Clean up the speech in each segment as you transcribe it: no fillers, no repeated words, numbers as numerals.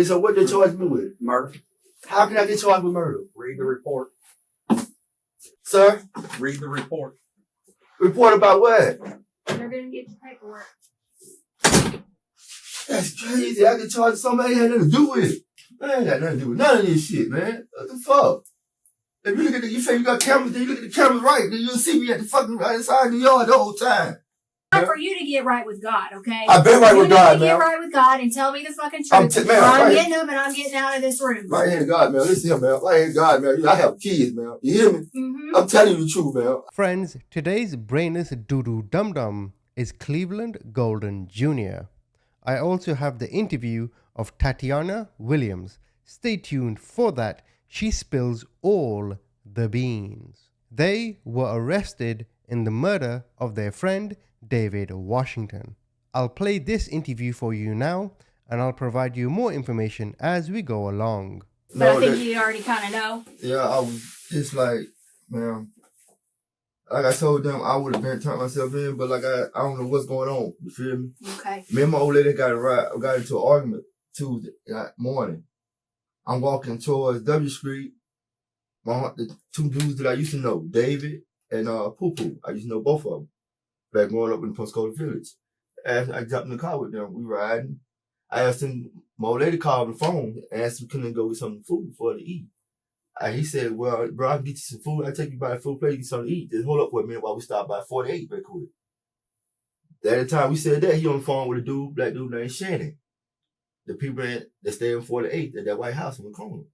So what they charge me with? Murder. How can I get charged with murder? Read the report. Sir? Read the report. Report about what? They're gonna get your paperwork. That's crazy. I get charged with something I ain't had nothing to do with it. Man, I ain't got nothing to do with none of this shit, man. What the fuck? If you look at you say you got cameras, then you look at the cameras right, then you'll see me at the fucking right inside the yard the whole time. Time for you to get right with God, okay? I've been right with God, man. Get right with God and tell me the fucking truth. I'm getting up and I'm getting out of this room. Right hand God, man. Listen here, man. Right hand God, man. I have kids, man. You hear me? Mm-hmm. I'm telling you the truth, man. Friends, today's brainless doo-doo dum-dum is Cleveland Golden Jr. I also have the interview of Tatiana Willliams. Stay tuned for that. She spills all the beans. They were arrested in the murder of their friend David Washington. I'll play this interview for you now, and I'll provide you more information as we go along. But I think you already kind of know. Yeah, I was just like, man, like I told them, I would have been turned myself in, but like I don't know what's going on. You feel me? Okay. Me and my old lady got into an argument Tuesday morning. I'm walking towards W Street. The two dudes that I used to know, David and Poo Poo. I used to know both of them back growing up in Postcode Village. And I jumped in the car with them. We riding. I asked him, my old lady called the phone, asked him, can I go get some food for to eat? He said, well, bro, I can get you some food. I'll take you by the food place, get something to eat. Just hold up for a minute while we stop by 48 real quick. At the time we said that, he on the phone with a dude, black dude named Shannon. The people that stay in 48 at that White House in the corner.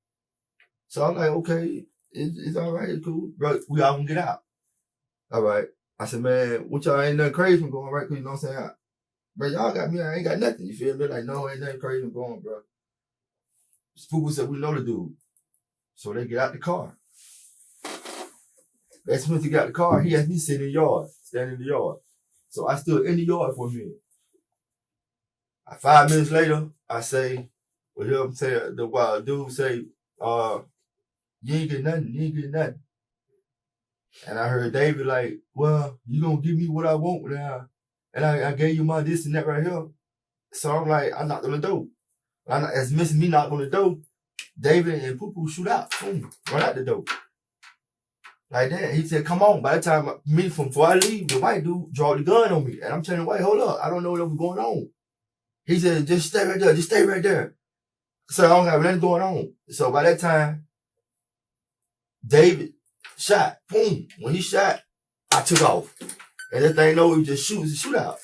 So I'm like, okay, it's all right, it's cool. Bro, we all gonna get out. All right. I said, man, what y'all ain't nothing crazy from going, right? Because you know what I'm saying? Bro, y'all got me, I ain't got nothing. You feel me? Like, no, ain't nothing crazy from going, bro. People said, we know the dude. So they get out the car. As soon as he got the car, he asked me to sit in the yard, stand in the yard. So I stood in the yard for a minute. 5 minutes later, I say, well, hear him say, the wild dude say, you ain't get nothing, you ain't get nothing. And I heard David like, well, you gonna give me what I want now. And I gave you my this and that right here. So I'm like, I knocked on the door. As missing me knocked on the door, David and Poo Poo shoot out. Boom, run out the door. Like that. He said, come on. By the time before I leave, the white dude draw the gun on me. And I'm telling the white, hold up, I don't know what was going on. He said, just stay right there, just stay right there. So I don't have nothing going on. So by that time, David shot. Boom. When he shot, I took off. And that thing, no, he just shoots a shootout.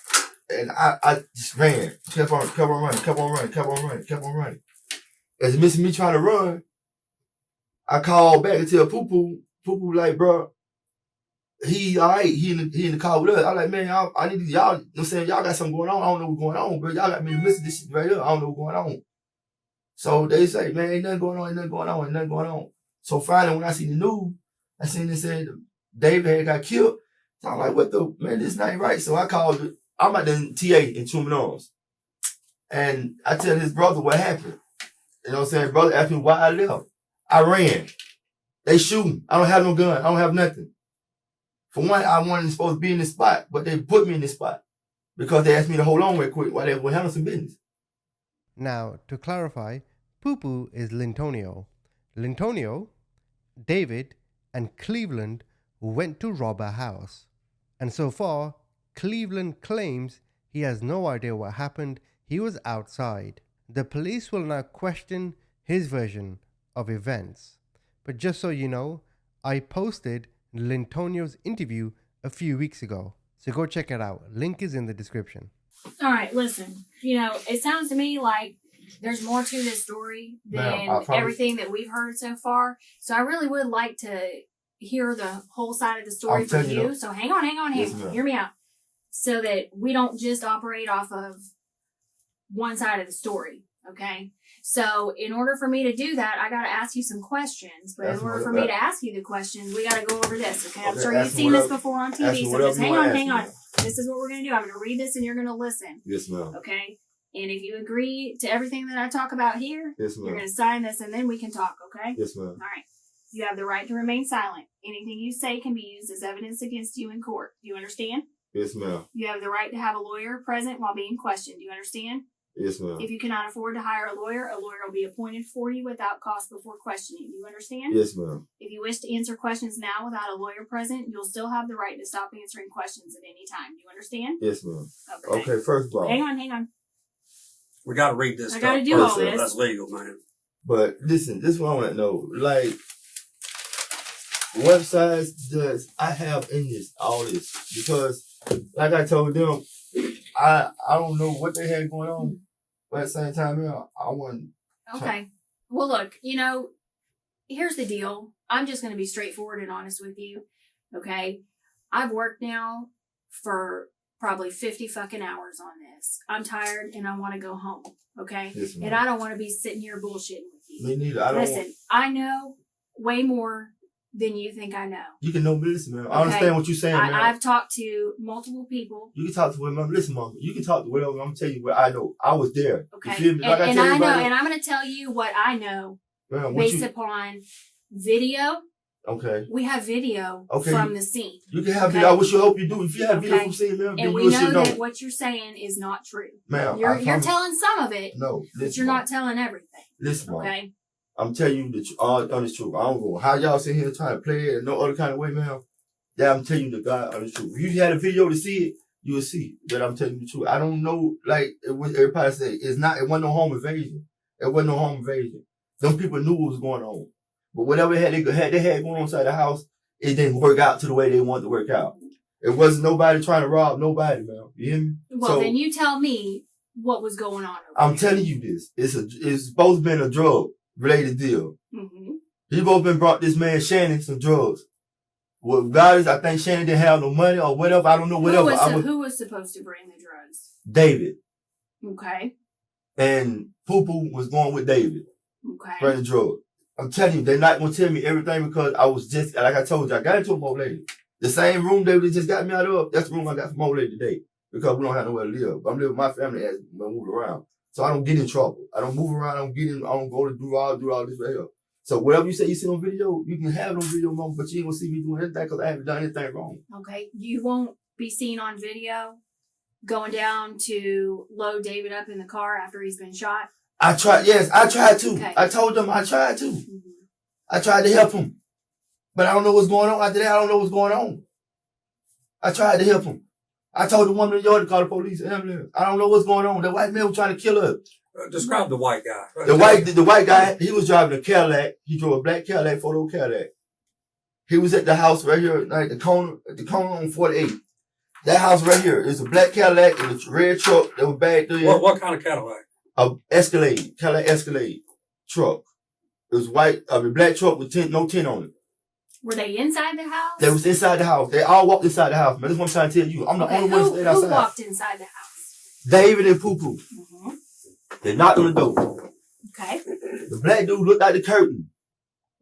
And I just ran. Kept on running. As missing me trying to run, I called back and tell Poo Poo like, bro, he all right. He in the car with us. I like, man, I need y'all, you know what I'm saying? Y'all got something going on. I don't know what's going on, bro. Y'all got me missing this shit right here. I don't know what's going on. So they say, man, ain't nothing going on. So finally, when I see the news, I seen they said David had got killed. So I'm like, what the, man, this ain't right. So I called it. I'm at the TA in Truman Arms. And I tell his brother what happened. You know what I'm saying? Brother asked me why I left. I ran. They shooting. I don't have no gun. I don't have nothing. For one, I wasn't supposed to be in this spot, but they put me in this spot because they asked me to hold on real quick while they were handling some business. Now, to clarify, Poo Poo is Lintonio. Lintonio, David, and Cleveland went to rob a house. And so far, Cleveland claims he has no idea what happened. He was outside. The police will now question his version of events. But just so you know, I posted Lintonio's interview a few weeks ago. So go check it out. Link is in the description. All right, listen. You know, it sounds to me like there's more to this story than everything that we've heard so far. So I really would like to hear the whole side of the story from you. So hang on. Yes, hear me out. So that we don't just operate off of one side of the story, okay? So in order for me to do that, I got to ask you some questions. But in order for me to ask you the questions, we got to go over this, okay? I'm sure you've seen this before on TV, so just hang on. This is what we're going to do. I'm going to read this and you're going to listen. Yes, ma'am. Okay? And if you agree to everything that I talk about here, yes, ma'am, you're going to sign this and then we can talk, okay? Yes, ma'am. All right. You have the right to remain silent. Anything you say can be used as evidence against you in court. Do you understand? Yes, ma'am. You have the right to have a lawyer present while being questioned. Do you understand? Yes, ma'am. If you cannot afford to hire a lawyer will be appointed for you without cost before questioning. Do you understand? Yes, ma'am. If you wish to answer questions now without a lawyer present, you'll still have the right to stop answering questions at any time. Do you understand? Yes, ma'am. Okay. Okay, first of all. Hang on. We got to read this I stuff. gotta do all first. this. That's legal, man. But listen, this is what I want to know. Like, what size does I have in all this? Because, like I told them, I don't know what they had going on, but at the same time, I wasn't. Okay. Well, look, here's the deal. I'm just going to be straightforward and honest with you. Okay. I've worked now for probably 50 fucking hours on this. I'm tired and I want to go home. Okay. Yes, ma'am. And I don't want to be sitting here bullshitting with you. Me neither. Listen, I know way more than you think I know. You can know me. Listen, man. I Okay. understand what you're saying, man. I've talked to multiple people. You can talk to whoever. Listen, mom. You can talk to whatever. I'm going to tell you what I know. I was there. Okay. You feel me? Like and tell I know, everybody- and I'm going to tell you what I know Man, based upon video. Okay. We have video Okay. from the scene. You can have Okay. video. I wish you hope you do. If you have video Okay. from seeing them, then And you we should know know. that what you're saying is not true. Ma'am, You're telling some of it, No, listen, but you're mom. not telling everything. Listen, mom. Okay? I'm telling you the all honest truth. I don't know how y'all sit here trying to play it in no other kind of way, man. Yeah, I'm telling you the God honest truth. If you had a video to see it, you will see it. But I'm telling you the truth. I don't know, like everybody say, it wasn't no home invasion. It wasn't no home invasion. Them people knew what was going on. But whatever they had going on inside the house, it didn't work out to the way they wanted to work out. It wasn't nobody trying to rob nobody, man. You hear me? Well, So, then you tell me what was going on over I'm there. telling you this. It's supposed to be a drug related deal. Mm-hmm. He both been brought this man Shannon some drugs. Well, regardless, I think Shannon didn't have no money or whatever. I don't know, whatever. Who was supposed to bring the drugs? David. Okay. And Poo Poo was going with David. Okay. Bring the drugs. I'm telling you, they're not going to tell me everything because I was just, like I told you, I got into a old lady. The same room David just got me out of, that's the room I got from old lady today. Because we don't have nowhere to live. I'm living with my family as I move around. So I don't get in trouble. I don't move around. I don't go to do all this right here. So whatever you say you see on video, you can have it on video, mom, but you ain't gonna see me doing anything because I haven't done anything wrong. Okay. You won't be seen on video going down to load David up in the car after he's been shot? I tried to. Okay. I told them I tried to. Mm-hmm. I tried to help him. But I don't know what's going on. After that, I don't know what's going on. I tried to help him. I told the woman in the yard to call the police and ambulance. I don't know what's going on. The white man was trying to kill her. Describe the white guy. The white guy, he was driving a Cadillac. He drove a black Cadillac, photo Cadillac. He was at the house right here, like the corner on 48. That house right here is a black Cadillac and a red truck that was back there. What kind of Cadillac? A Escalade, Cadillac Escalade truck. It was white, black truck with no tint on it. Were they inside the house? They was inside the house. They all walked inside the house, man. That's what I'm trying to tell you. I'm the only one that stayed outside. Who walked inside the house? David and Poo Poo. Mm-hmm. They knocked on the door. Okay. The black dude looked out the curtain.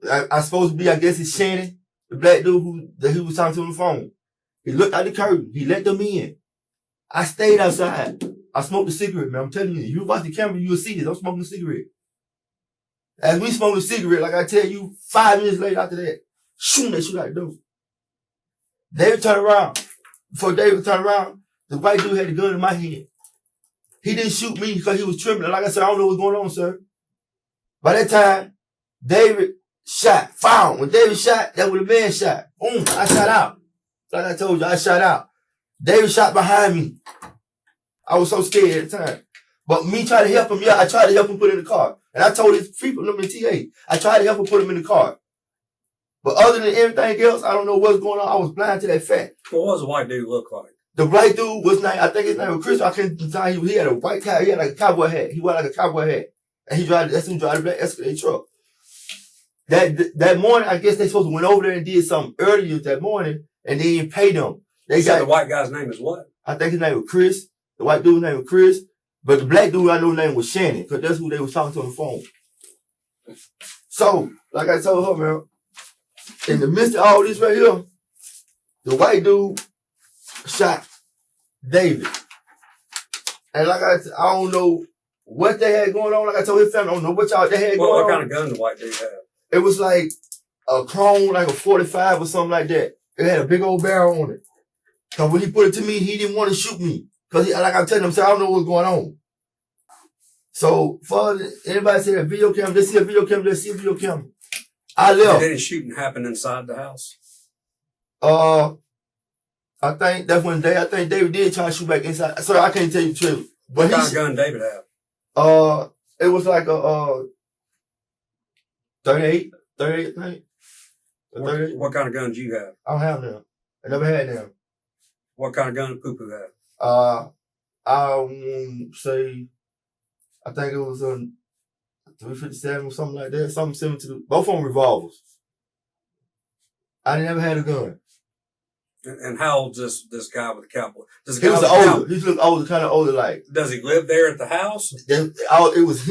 I supposed to be, I guess it's Shannon, the black dude that he was talking to on the phone. He looked out the curtain. He let them in. I stayed outside. I smoked a cigarette, man. I'm telling you, if you watch the camera, you'll see this. I'm smoking a cigarette. As we smoked a cigarette, like I tell you, 5 minutes later after that, shoot, they shoot out the door. David turned around. Before David turned around, the white dude had the gun in my hand. He didn't shoot me because he was trembling. Like I said, I don't know what's going on, sir. By that time, David shot. Found. When David shot, that was the man shot. Boom, I shot out. Like I told you, I shot out. David shot behind me. I was so scared at the time. But me trying to help him, I tried to help him put in the car. And I told his people, them in TA, I tried to help him put him in the car. But other than everything else, I don't know what's going on. I was blind to that fact. What does a white dude look like? The white dude was named, I think his name was Chris. I can't tell you. He had a white cap. He had like a cowboy hat. He wore like a cowboy hat. And that's who drive the black Escalade truck. That morning, I guess they supposed to went over there and did something earlier that morning and they didn't pay them. They said the white guy's name is what? I think his name was Chris. The white dude's name was Chris. But the black dude I know his name was Shannon, because that's who they was talking to on the phone. So, like I told her, man, in the midst of all this right here, the white dude shot David. And like I said, I don't know what they had going on. Like I told his family, I don't know what y'all they had going on. What kind of gun the white dude have? It was like a chrome, like a 45 or something like that. It had a big old barrel on it. So when he put it to me, he didn't want to shoot me. Because like I'm telling him, I don't know what's going on. So for anybody say a video camera, they see a video camera, they see a video camera. I Did left. any shooting happen inside the house? I think that's when I think David did try to shoot back inside. So I can't tell you the truth. But What kind of gun David have? it was like a 38, I think. A 38. What kind of gun do you have? I don't have them. I never had them. What kind of gun did Poo-Poo have? I won't say, I think it was a 357 or something like that. Something similar to both of them revolvers. I never had a gun. And how old is this guy with the cowboy? Does the He guy was with the older. He looked older, kind of older, like. Does he live there at the house? Then it was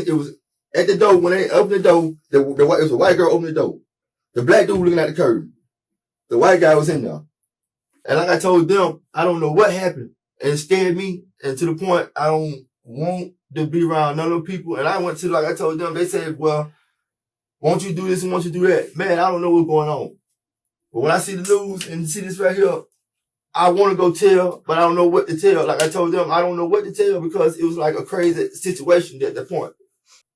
at the door when they opened the door. It was a white girl opening the door. The black dude looking at the curtain. The white guy was in there, and like I told them, I don't know what happened, and it scared me, and to the point I don't want to be around none of those people. And I went to, like I told them, they said, "Well, won't you do this and won't you do that?" Man, I don't know what's going on. But when I see the news and see this right here, I want to go tell, but I don't know what to tell. Like I told them, I don't know what to tell because it was like a crazy situation at that point.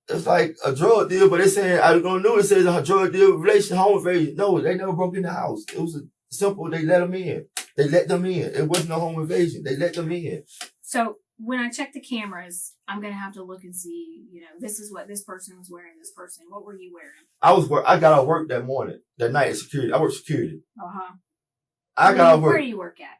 It's like a drug deal, but they're saying, I don't know, it says a drug deal, relation, home invasion. No, they never broke in the house. It was simple, they let them in. They let them in. It wasn't a home invasion. They let them in. So when I check the cameras, I'm going to have to look and see, this is what this person was wearing, this person. What were you wearing? I got out of work that morning, that night at security. I worked security. Uh-huh. I got out of work. Where do you work at?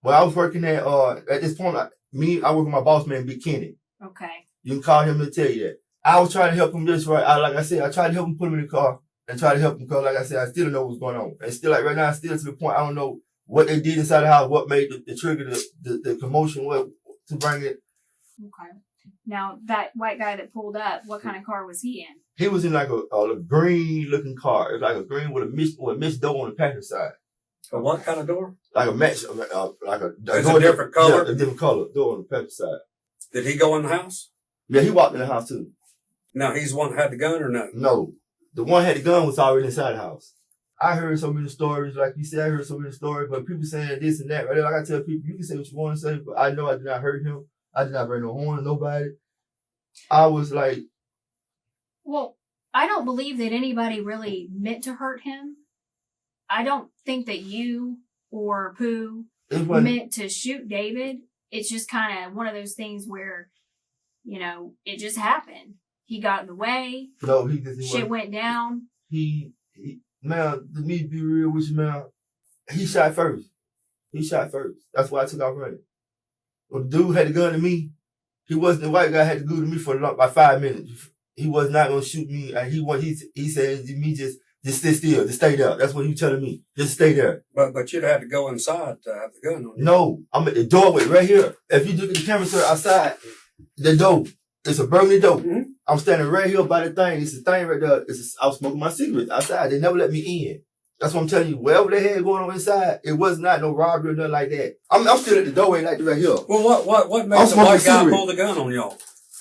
Well, I was working at this point, I work with my boss man, Big Kenny. Okay. You can call him to tell you that. I was trying to help him just right. I tried to help him put him in the car and try to help him because, like I said, I still don't know what's going on. And still, like right now, still to the point, I don't know what they did inside the house, what made the trigger, the commotion, what to bring it. Okay. Now, that white guy that pulled up, what kind of car was he in? He was in like a green looking car. It was like a green with a mixed door on the passenger side. A what kind of door? Like a match, like a different color? Yeah, a different color door on the passenger side. Did he go in the house? Yeah, he walked in the house too. Now, he's the one that had the gun or no? No. The one had the gun was already inside the house. I heard so many stories, like you said, I heard so many stories, but people saying this and that, right? Like I tell people, you can say what you want to say, but I know I did not hurt him. I did not bring no horn to nobody. I was like... Well, I don't believe that anybody really meant to hurt him. I don't think that you or Pooh meant to shoot David. It's just kind of one of those things where, it just happened. He got in the way. No, he didn't. Shit went down. Man, to me, be real with you, man, he shot first. That's why I took off running. When the dude had the gun to me, the white guy had the gun to me for about 5 minutes. He was not going to shoot me. And he said to me, just sit still, just stay there. That's what he was telling me. Just stay there. But you'd have to go inside to have the gun on you. No, I'm at the doorway right here. If you look at the camera, sir, outside, the door, it's a burning door. Mm-hmm. I'm standing right here by the thing. It's the thing right there. I was smoking my cigarettes outside. They never let me in. That's what I'm telling you. Whatever they had going on inside, it was not no robbery or nothing like that. I'm still at the doorway like right here. Well, what made the white guy pull the gun on y'all?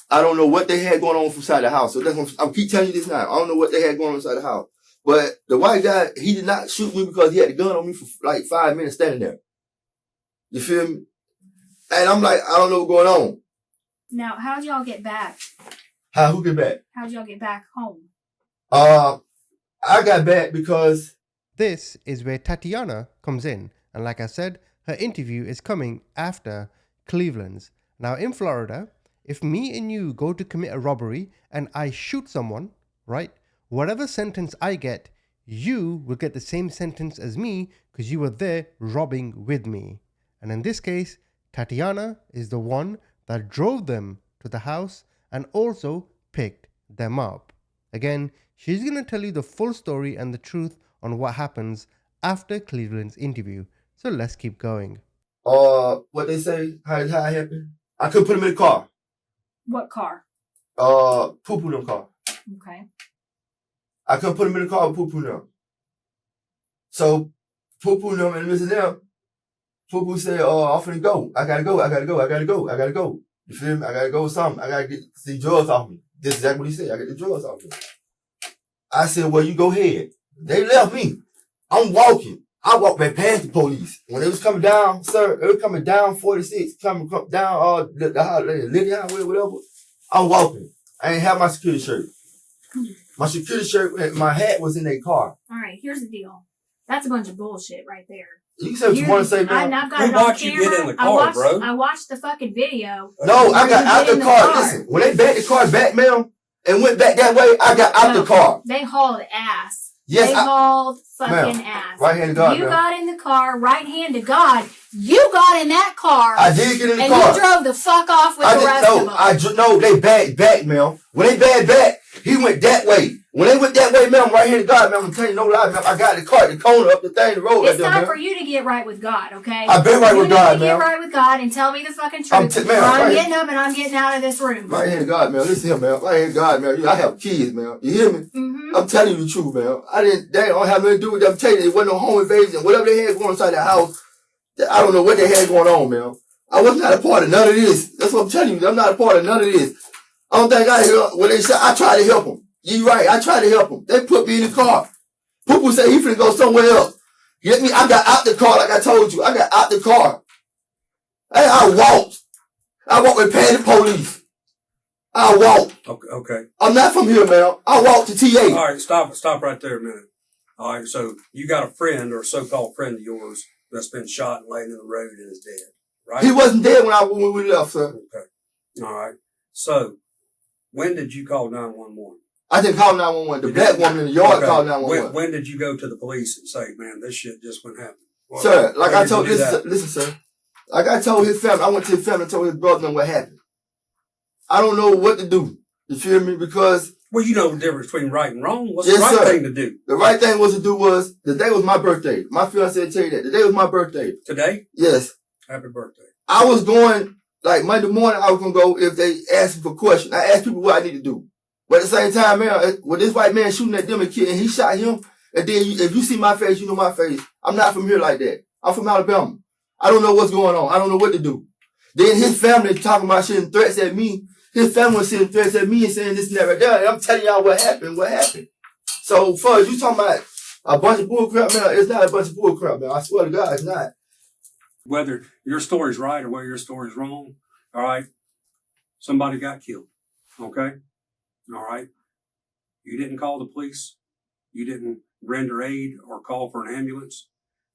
I don't know what they had going on from inside the house. So that's what I keep telling you this now. I don't know what they had going on inside the house. But the white guy, he did not shoot me because he had the gun on me for like 5 minutes standing there. You feel me? And I'm like, I don't know what's going on. Now, how'd y'all get back? Who get back? How'd y'all get back home? I got back because... This is where Tatiana comes in. And like I said, her interview is coming after Cleveland's. Now in Florida, if me and you go to commit a robbery and I shoot someone, right? Whatever sentence I get, you will get the same sentence as me because you were there robbing with me. And in this case, Tatiana is the one that drove them to the house and also picked them up. Again, she's going to tell you the full story and the truth on what happens after Cleveland's interview. So let's keep going. What they say, how it happened? I couldn't put him in the car. What car? Poo-poo them car. Okay. I couldn't put him in the car with Poo-poo them. So, Poo-poo them and Mr. Them, Poo-poo said, I'm finna go. I gotta go. You feel me? I gotta go with something. I gotta get the drugs off me. This is exactly what he said. I get the drugs off me. I said, well, you go ahead. They left me. I'm walking. I walked back past the police. When they was coming down, sir, they were coming down 46, coming down, the Lydia Highway, whatever. I'm walking. I ain't have my security shirt. My security shirt and my hat was in their car. All right, here's the deal. That's a bunch of bullshit right there. You can say what you want to say, man. I've got Who it on watched you camera. get in the car, bro? I watched the fucking video. No, I got out the in the car. car. Listen, when they backed the car back, ma'am, and went back that way, I got out the car. They hauled ass. Yes, they hauled fucking ma'am, ass. right hand to God, You ma'am. got in the car, right hand to God. You got in that car. I did get in the and car. you drove the fuck off with the rest of them. No, they back, ma'am. When they back, he went that way. When they went that way, ma'am, right hand to God, ma'am, I'm telling you no lie, ma'am. I got the car, the corner up the thing, the road. It's right time there, for you to get right with God, okay? I've been right with God, You need to ma'am. get right with God and tell me the fucking truth. I'm getting up and I'm getting out of this room. Right hand to God, ma'am. Listen here, ma'am. Right hand to God, ma'am. I have kids, ma'am. You hear me? Mm-hmm. I'm telling you the truth, ma'am. They don't have nothing to do with them. I'm telling you, there wasn't no home invasion. Whatever they had going inside the house, I don't know what they had going on, ma'am. I was not a part of none of this. That's what I'm telling you. I'm not a part of none of this. I don't think when they said, I tried to help them. You right. I tried to help them. They put me in the car. People say he finna go somewhere else. Get me? I got out the car like I told you. I got out the car. I walked. I walked with paying the police. I walked. Okay. I'm not from here, man. I walked to TA. All right, stop right there a minute. All right, so you got a friend or a so-called friend of yours that's been shot and laying in the road and is dead, right? He wasn't dead when we left, sir. Okay. All right. So, when did you call 911? I didn't call 911. The black woman in the yard called 911. When did you go to the police and say, man, this shit just went happen? Well, sir, like I told, listen, sir. Like I told his family, I went to his family and told his brother what happened. I don't know what to do. You feel me? Because... Well, you know the difference between right and wrong. What's yes, the right sir. thing to do? The right thing was to do was, the day was my birthday. My fiancé will tell you that. The day was my birthday. Today? Yes. Happy birthday. I was going, like Monday morning, I was going to go if they asked me for questions. I asked people what I need to do. But at the same time, man, with this white man shooting at them and kid, and he shot him, and then if you see my face, you know my face. I'm not from here like that. I'm from Alabama. I don't know what's going on. I don't know what to do. Then his family talking about shit and threats at me. His family was sending threats at me and saying this and that right there. And I'm telling y'all what happened. So, far as you talking about a bunch of bull crap, man, it's not a bunch of bull crap, man. I swear to God, it's not. Whether your story's right or whether your story's wrong, all right, somebody got killed, okay? All right? You didn't call the police. You didn't render aid or call for an ambulance.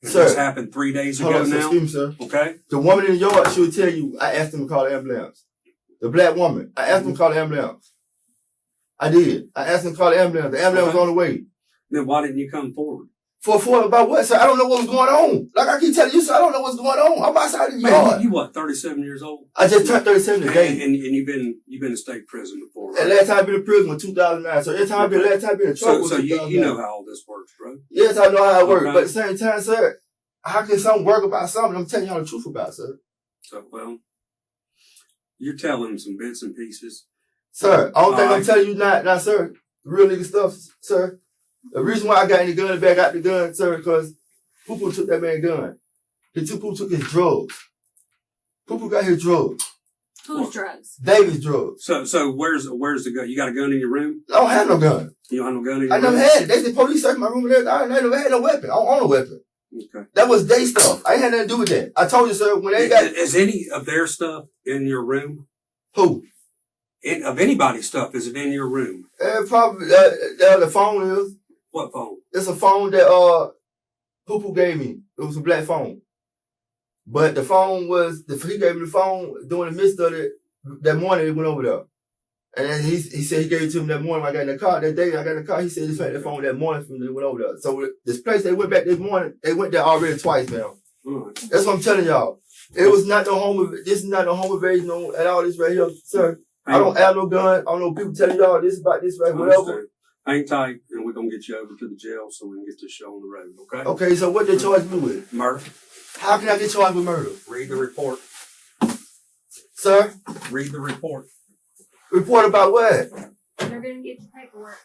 Sir, this happened 3 days ago now. Excuse me, sir. Okay? The woman in the yard, she would tell you, I asked them to call the ambulance. The black woman, I asked them to call the ambulance. I did. I asked them to call the ambulance. The ambulance was on the way. Then why didn't you come forward? For about what, sir? I don't know what was going on. Like I keep telling you, sir, I don't know what's going on. I'm outside the yard. You what, 37 years old? I just turned 37 today. And you've been in state prison before, right? And last time I've been in prison was 2009. So every time last time I've been in trouble so was you know how all this works, bro. Yes, I know how it works. Okay. But at the same time, sir, how can something work about something I'm telling y'all the truth about, sir? So, well, you're telling some bits and pieces. Sir, I don't think I'm telling you not, sir. Real nigga stuff, sir. The reason why I got in the gun bag, got the gun, sir, because Poo-Poo took that man's gun. Poo-Poo took his drugs. Poo-Poo got his drugs. Whose drugs? David's drugs. So where's the gun? You got a gun in your room? I don't have no gun. You don't have no gun in your I room? never had it. They said police searched my room and everything. I never had no weapon. I don't own a weapon. Okay. That was their stuff. I ain't had nothing to do with that. I told you, sir, when they got... Is any of their stuff in your room? Who? Of anybody's stuff, is it in your room? Probably, the phone is. What phone? It's a phone that, Poo-Poo gave me. It was a black phone. But the phone was, he gave me the phone during the midst of it. That morning, it went over there. And then he said he gave it to me that morning when I got in the car. That day I got in the car, he said he found the phone that morning from when it went over there. So this place they went back this morning, they went there already twice now. Right. That's what I'm telling y'all. It was not no home, this is not no home invasion at all this right here, sir. I don't have no gun. I don't know people telling y'all this about this right, whatever. Hang tight, and we're going to get you over to the jail so we can get this show on the road, okay? Okay, so what they charge me with? Murder. How can I get charged with murder? Read the report. Sir? Read the report. Report about what? They're going to get your paperwork.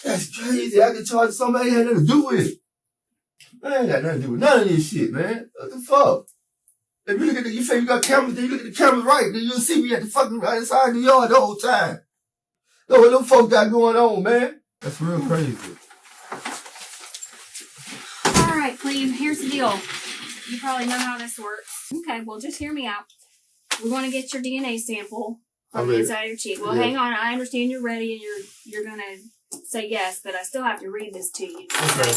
That's crazy. I can charge somebody that had nothing to do with it. I ain't got nothing to do with none of this shit, man. What the fuck? If you look at you say you got cameras, then you look at the cameras right, then you'll see me at the fucking right side of the yard the whole time. Look what them folks got going on, man. That's real crazy. All right, Cleve, here's the deal. You probably know how this works. Okay, well, just hear me out. We're going to get your DNA sample On I'm the ready. inside of your cheek. Well, Yeah. hang on. I understand you're ready and you're gonna say yes, but I still have to read this to you. Okay.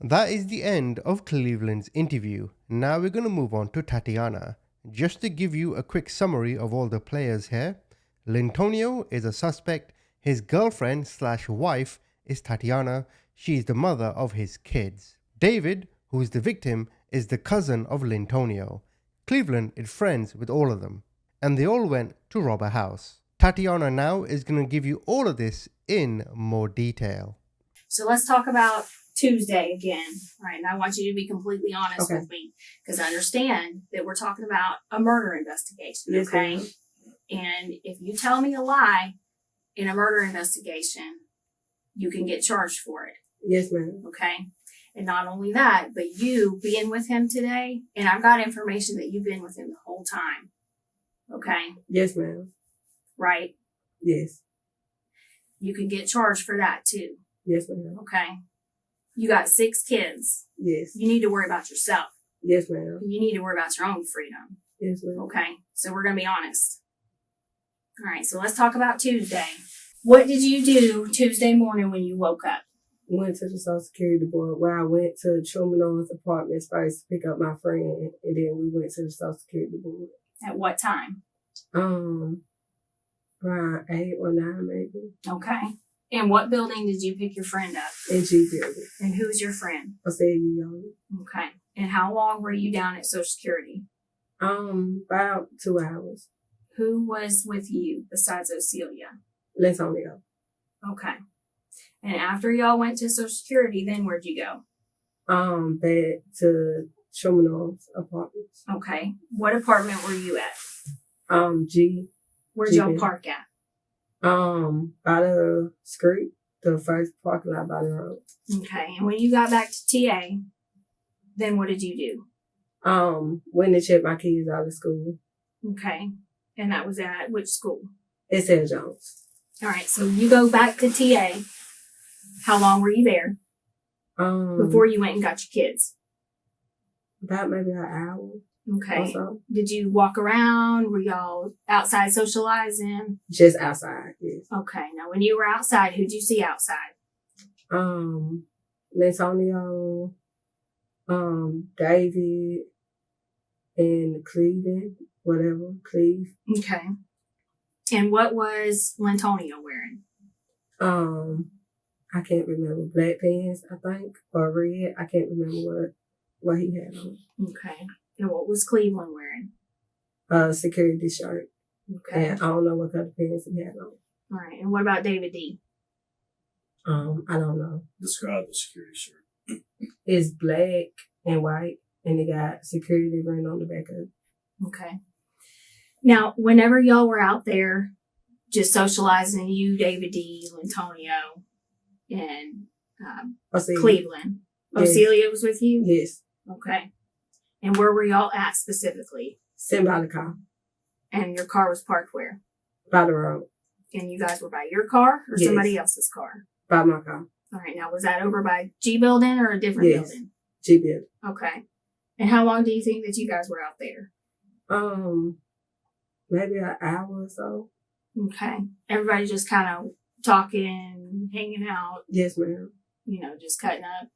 That is the end of Cleveland's interview. Now we're going to move on to Tatiana. Just to give you a quick summary of all the players here, Lintonio is a suspect. His girlfriend / wife is Tatiana. She's the mother of his kids. David, who is the victim, is the cousin of Lintonio. Cleveland is friends with all of them, and they all went to rob a house. Tatiana now is going to give you all of this in more detail. So let's talk about Tuesday again. All right, and I want you to be completely honest with me because I understand that we're talking about a murder investigation, Yes, okay? ma'am. And if you tell me a lie in a murder investigation, you can get charged for it, Yes, ma'am. okay? And not only that, but you being with him today, and I've got information that you've been with him the whole time, okay? Yes, ma'am. Right? Yes. You can get charged for that too, Yes, ma'am. okay? You got 6 kids. Yes. You need to worry about yourself. Yes, ma'am. You need to worry about your own freedom. Yes, ma'am. Okay, so we're going to be honest. All right, so let's talk about Tuesday. What did you do Tuesday morning when you woke up? Went to the Social Security Board where I went to Truman's apartments first to pick up my friend, and then we went to the Social Security Board. At what time? Around 8 or 9 maybe. Okay. And what building did you pick your friend up? In G building. And who's your friend? I said young. Okay. And how long were you down at Social Security? About 2 hours. Who was with you besides Ocelia? Lintonio. Okay. And after y'all went to Social Security, then where'd you go? Back to Truman's apartments. Okay. What apartment were you at? G. Where'd y'all G. park at? By the street, the first parking lot by the road. Okay. And when you got back to TA, then what did you do? Went to check my kids out of school. Okay. And that was at which school? It said Jones. All right. So you go back to TA. How long were you there before you went and got your kids? About maybe an hour. Okay. Or so. Did you walk around? Were y'all outside socializing? Just outside, yes. Okay. Now, when you were outside, who'd you see outside? Lintonio, David, and Cleveland, whatever, Cleve. Okay. And what was Lintonio wearing? I can't remember. Black pants, I think, or red. I can't remember what he had on. Okay. And what was Cleveland wearing? Security shirt. Okay. And I don't know what kind of pants he had on. All right. And what about David D? I don't know. Describe the security shirt. It's black and white, and it got security written on the back of it. Okay. Now, whenever y'all were out there just socializing, you, David D, Lintonio, and Cleveland, Yes. Ocelia was with you? Yes. Okay. And where were y'all at specifically? Sitting by the car. And your car was parked where? By the road. And you guys were by your car or Yes. somebody else's car? By my car. All right. Now, was that over by G Building or a different Yes. building? G-Bit. Okay. And how long do you think that you guys were out there? Maybe an hour or so. Okay. Everybody just kind of talking, hanging out, Yes, ma'am. just cutting up.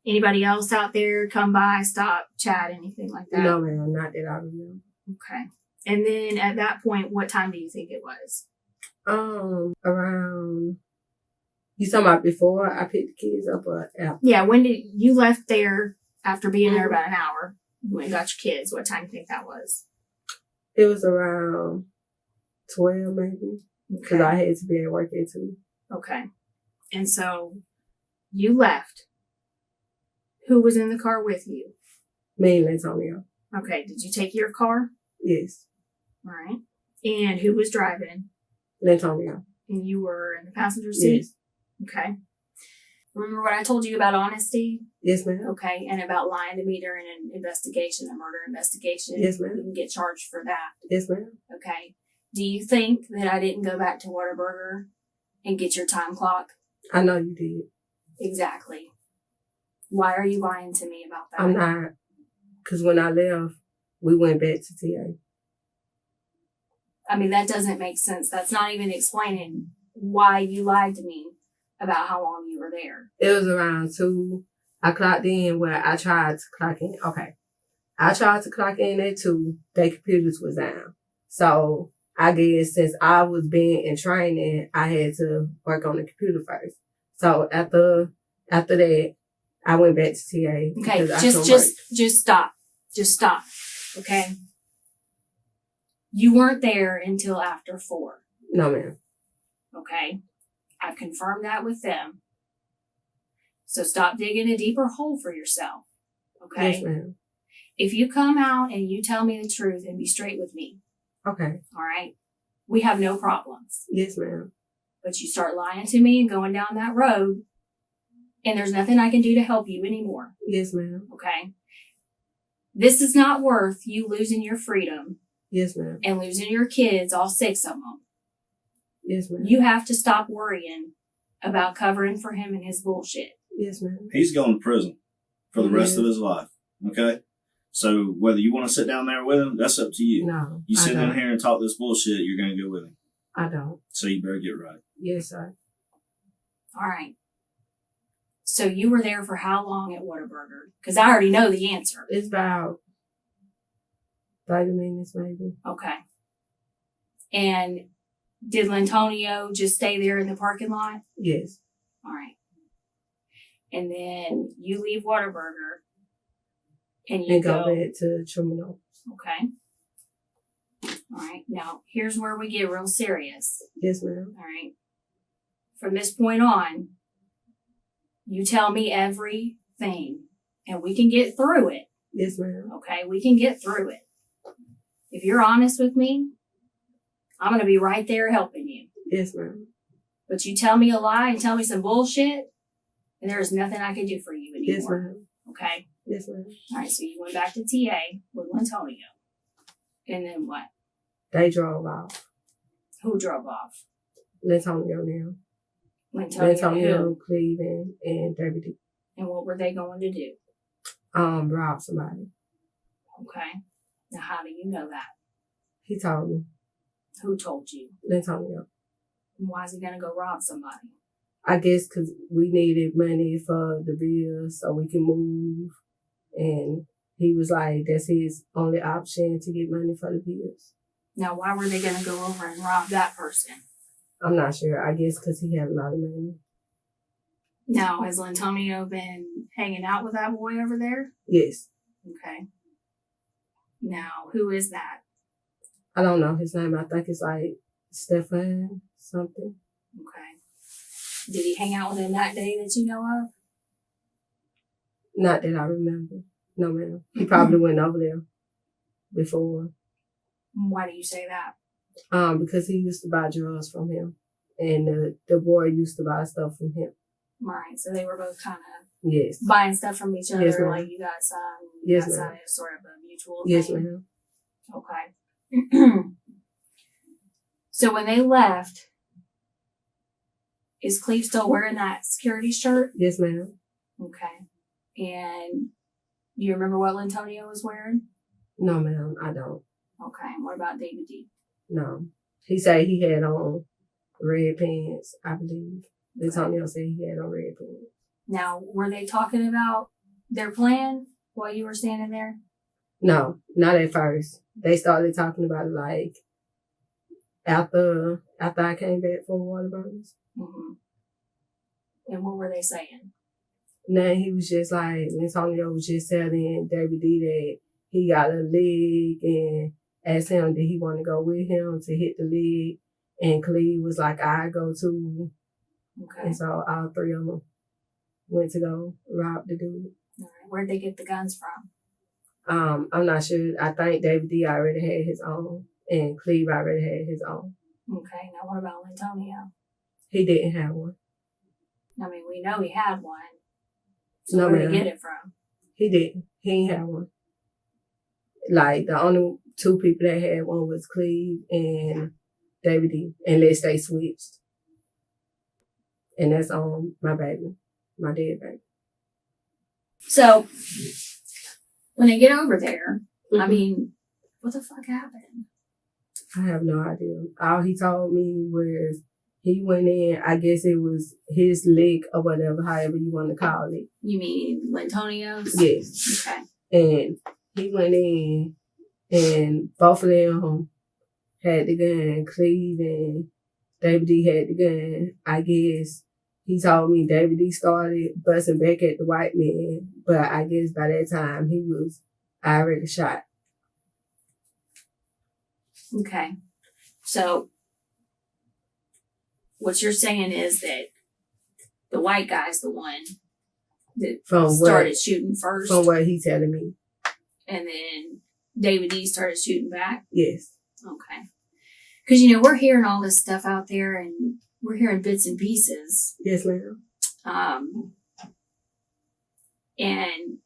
Anybody else out there come by, stop, chat, anything like that? No, ma'am. Not that I remember. Okay. And then at that point, what time do you think it was? Around. You talking about before I picked the kids up or after? Yeah, when did you left there after being there about an hour? You went and got your kids. What time do you think that was? It was around 12 maybe. Because I had to be at work at 2. Okay. And so you left. Who was in the car with you? Me and Antonio. Okay. Did you take your car? Yes. All right. And who was driving? Antonio. And you were in the passenger seat? Yes. Okay. Remember what I told you about honesty? Yes, ma'am. Okay. And about lying to me during an investigation, a murder investigation? Yes, ma'am. You can get charged for that. Yes, ma'am. Okay. Do you think that I didn't go back to Whataburger and get your time clock? I know you did. Exactly. Why are you lying to me about that? I'm not. Because when I left, we went back to TA. I mean, that doesn't make sense. That's not even explaining why you lied to me about how long you were there. It was around 2. I clocked in where I tried to clock in. Okay. I tried to clock in at 2. Their computers was down. So I guess since I was being in training, I had to work on the computer first. So after that, I went back to TA. Okay, because I just couldn't work. just stop. Just stop. Okay. You weren't there until after 4. No, ma'am. Okay. I've confirmed that with them. So stop digging a deeper hole for yourself. Okay. Yes, ma'am. If you come out and you tell me the truth and be straight with me, Okay. all right, we have no problems. Yes, ma'am. But you start lying to me and going down that road, and there's nothing I can do to help you anymore. Yes, ma'am. Okay. This is not worth you losing your freedom Yes, ma'am. and losing your kids, all 6 of them. Yes, ma'am. You have to stop worrying about covering for him and his bullshit. Yes, ma'am. He's going to prison for the rest of his life. Okay? So whether you want to sit down there with him, that's up to you. No. You sit I down don't. here and talk this bullshit, you're going to go with him. I don't. So you better get right. Yes, sir. All right. So you were there for how long at Whataburger? Because I already know the answer. It's about 30 minutes, maybe. Okay. And did Lantonio just stay there in the parking lot? Yes. All right. And then you leave Whataburger and you And go back to Terminal. Okay. All right. Now, here's where we get real serious. Yes, ma'am. All right. From this point on, you tell me everything and we can get through it. Yes, ma'am. Okay. We can get through it. If you're honest with me, I'm going to be right there helping you. Yes, ma'am. But you tell me a lie and tell me some bullshit, and there's nothing I can do for you anymore. Yes, ma'am. Okay? Yes, ma'am. All right, so you went back to TA with Lantonio. And then what? They drove off. Who drove off? Lantonio now. Lantonio Lantonio, who? Cleveland, and David D. And what were they going to do? Rob somebody. Okay. Now, how do you know that? He told me. Who told you? Lantonio. And why is he going to go rob somebody? I guess because we needed money for the bills so we can move. And he was like, that's his only option to get money for the bills. Now, why were they going to go over and rob that person? I'm not sure. I guess because he had a lot of money. Now, has Lantonio been hanging out with that boy over there? Yes. Okay. Now, who is that? I don't know his name. I think it's like Stefan something. Okay. Did he hang out with him that day that you know of? Not that I remember. No, ma'am. He probably went over there before. Why do you say that? Because he used to buy drugs from him. And the boy used to buy stuff from him. Right. So they were both kind of Yes. buying stuff from each other. Yes, ma'am. Like you got some. Yes, got some. ma'am. It's sort of a mutual Yes, thing. ma'am. Okay. So when they left, is Cleve still wearing that security shirt? Yes, ma'am. Okay. And do you remember what Lantonio was wearing? No, ma'am. I don't. Okay. And what about David D? No. He said he had on red pants, I believe. Antonio said he had on red pants. Now, were they talking about their plan while you were standing there? No, not at first. They started talking about it like after I came back from Whataburgers. Mm-hmm. And what were they saying? Now he was just like, Antonio was just telling David D that he got a leg and asked him did he want to go with him to hit the leg. And Cleve was like, I go too. Okay. And so all 3 of them went to go rob the dude. All right. Where'd they get the guns from? I'm not sure. I think David D already had his own and Cleve already had his own. Okay. Now, what about Lantonio? He didn't have one. I mean, we know he had one. So No, where'd he ma'am. get it from? He didn't. He ain't have one. Like, the only 2 people that had one was Cleve and David D, unless they switched. And that's on my baby, my dead baby. So, when they get over there, I Mhm. mean, what the fuck happened? I have no idea. All he told me was he went in, I guess it was his lick or whatever, however you want to call it. You mean Lantonio's? Yes. Okay. And he went in and both of them had the gun. Cleve and David D had the gun. I guess he told me David D started busting back at the white man, but I guess by that time he was already shot. Okay. So what you're saying is that the white guy's the one that started shooting first. From what he's telling me. And then David D started shooting back? Yes. Okay. Because, you know, we're hearing all this stuff out there and we're hearing bits and pieces. Yes, ma'am. And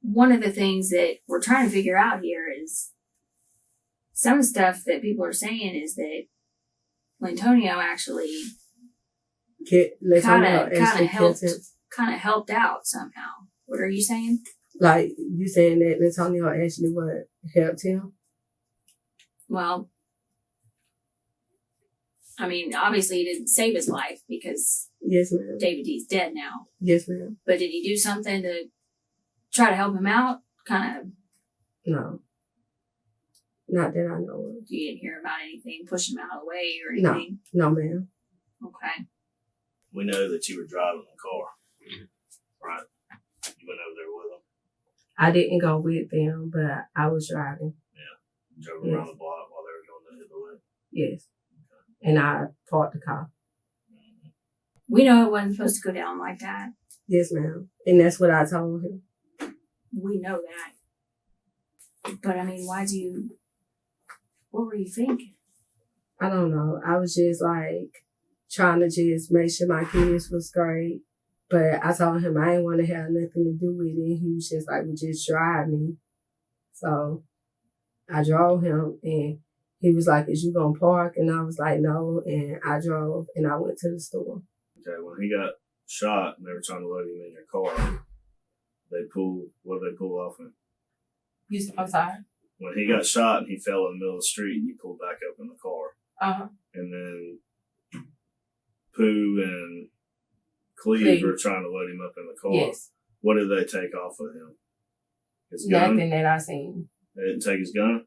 one of the things that we're trying to figure out here is some stuff that people are saying is that Lantonio actually kind of helped out somehow. What are you saying? Like, you saying that Lantonio actually helped him? Well, I mean, obviously he didn't save his life because yes, ma'am. David D's dead now. Yes, ma'am. But did he do something to try to help him out? Kind of. No. Not that I know of. You didn't hear about anything, push him out of the way or anything? No, ma'am. Okay. We know that you were driving the car, right? You went over there with them. I didn't go with them, but I was driving. Yeah. You drove around the block while they were going to hit the lift. Yes. And I parked the car. We know it wasn't supposed to go down like that. Yes, ma'am. And that's what I told him. We know that. But I mean, what were you thinking? I don't know. I was just like trying to just make sure my kids was great. But I told him I didn't want to have nothing to do with it. He was just like, well, just drive me. So I drove him and he was like, is you going to park? And I was like, no. And I drove and I went to the store. Okay, when he got shot and they were trying to load him in your car, what did they pull off him? I'm sorry? When he got shot and he fell in the middle of the street, you pulled back up in the car. Uh-huh. And then Pooh and Cleve were trying to load him up in the car. Yes. What did they take off of him? His gun? Nothing that I seen. They didn't take his gun?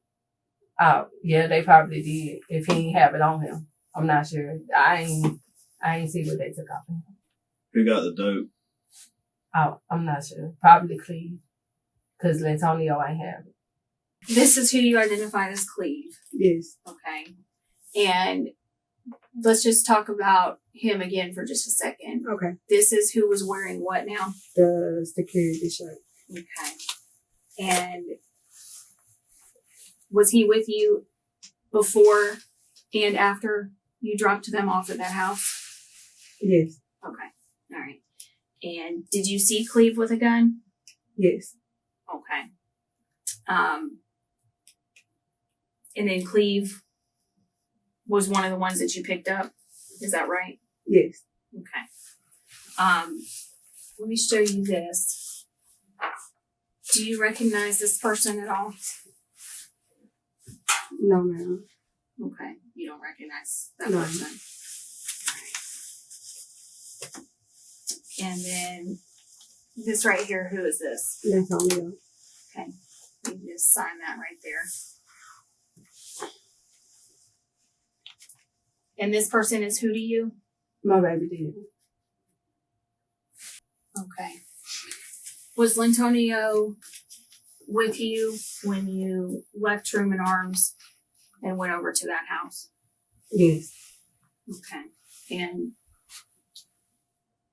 Oh, yeah, they probably did. If he didn't have it on him. I'm not sure. I ain't see what they took off of him. Who got the dope? Oh, I'm not sure. Probably Cleve. Because Lantonio ain't have it. This is who you identified as Cleve. Yes. Okay. And let's just talk about him again for just a second. Okay. This is who was wearing what now? The security shirt. Okay. And was he with you before and after you dropped them off at that house? Yes. Okay. All right. And did you see Cleve with a gun? Yes. Okay. And then Cleve was one of the ones that you picked up. Is that right? Yes. Okay. Let me show you this. Do you recognize this person at all? No, ma'am. Okay. You don't recognize that No. person. All right. And then this right here, who is this? Lantonio. Okay. You can just sign that right there. And this person is who to you? My baby did. Okay. Was Lantonio with you when you left Truman Arms and went over to that house? Yes. Okay. And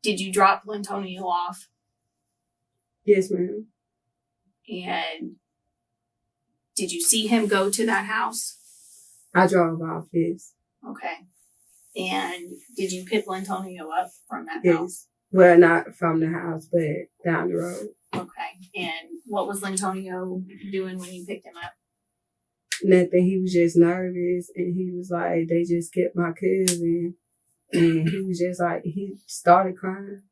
did you drop Lantonio off? Yes, ma'am. And did you see him go to that house? I drove off, yes. Okay. And did you pick Lantonio up from that Yes. house? Well, not from the house, but down the road. Okay. And what was Lantonio doing when you picked him up? Nothing. He was just nervous, and he was like, they just kept my cousin. And he was just like, he started crying.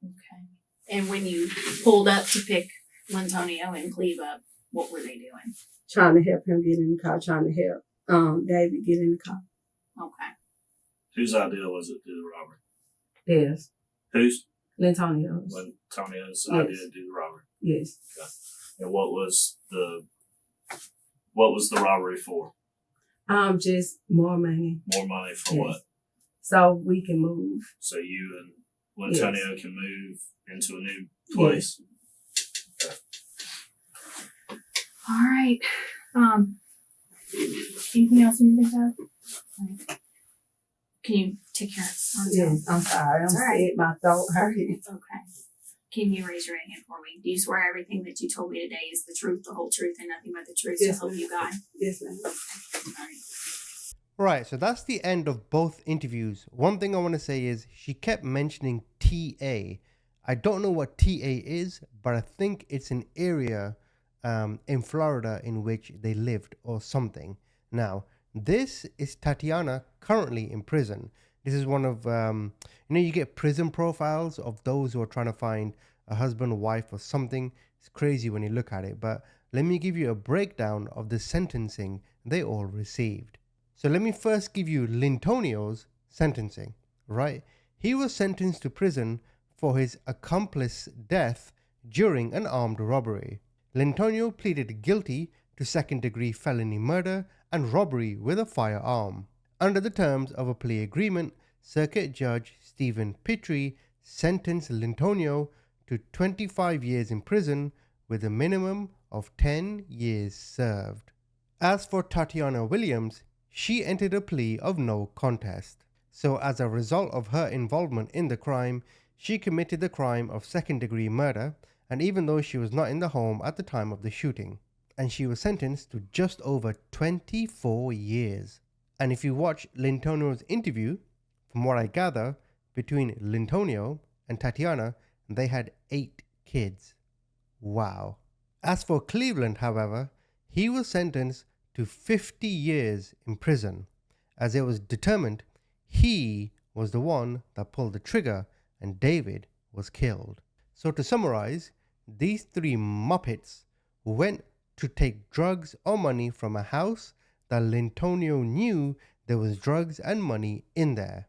Okay. And when you pulled up to pick Lantonio and Cleve up, what were they doing? Trying to help him get in the car, trying to help David get in the car. Okay. Whose idea was it to do the robbery? Yes. Whose? Lantonio's. When Tanya's Yes. idea to do the robbery. Yes. And what was the robbery for? Just more money. More money for Yes. what? So we can move. So you and Lantonio Yes. can move into a new place. All right. Anything else you think of? Can you take your arms out? Yes. I'm sorry. I'm It's all right. sick. My throat hurts. It's okay. Can you raise your right hand for me? Do you swear everything that you told me today is the truth, the whole truth, and nothing but the truth Yes, to help ma'am. you God? Yes, ma'am. All right. Right, so that's the end of both interviews. One thing I want to say is she kept mentioning TA. I don't know what TA is, but I think it's an area in Florida in which they lived or something. Now, this is Tatiana currently in prison. This is one of, you get prison profiles of those who are trying to find a husband, wife, or something. It's crazy when you look at it, but let me give you a breakdown of the sentencing they all received. So let me first give you Lintonio's sentencing, right? He was sentenced to prison for his accomplice's death during an armed robbery. Lintonio pleaded guilty to second-degree felony murder and robbery with a firearm. Under the terms of a plea agreement, Circuit Judge Stephen Pitre sentenced Lintonio to 25 years in prison with a minimum of 10 years served. As for Tatiana Willliams, she entered a plea of no contest. So as a result of her involvement in the crime, she committed the crime of second-degree murder, and even though she was not in the home at the time of the shooting, and she was sentenced to just over 24 years. And if you watch Lintonio's interview, from what I gather, between Lintonio and Tatiana, they had 8 kids. Wow. As for Cleveland, however, he was sentenced to 50 years in prison, as it was determined he was the one that pulled the trigger and David was killed. So to summarize, these 3 muppets went to take drugs or money from a house that Lintonio knew there was drugs and money in there.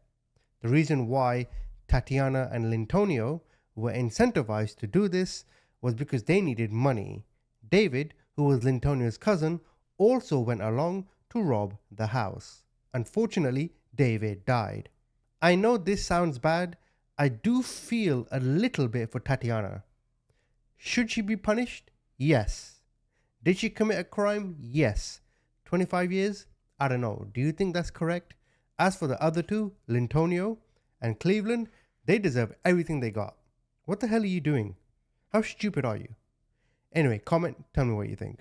The reason why Tatiana and Lintonio were incentivized to do this was because they needed money. David, who was Lintonio's cousin, also went along to rob the house. Unfortunately, David died. I know this sounds bad. I do feel a little bit for Tatiana. Should she be punished? Yes. Did she commit a crime? Yes. 25 years? I don't know. Do you think that's correct? As for the other 2, Lintonio and Cleveland, they deserve everything they got. What the hell are you doing? How stupid are you? Anyway, comment, tell me what you think.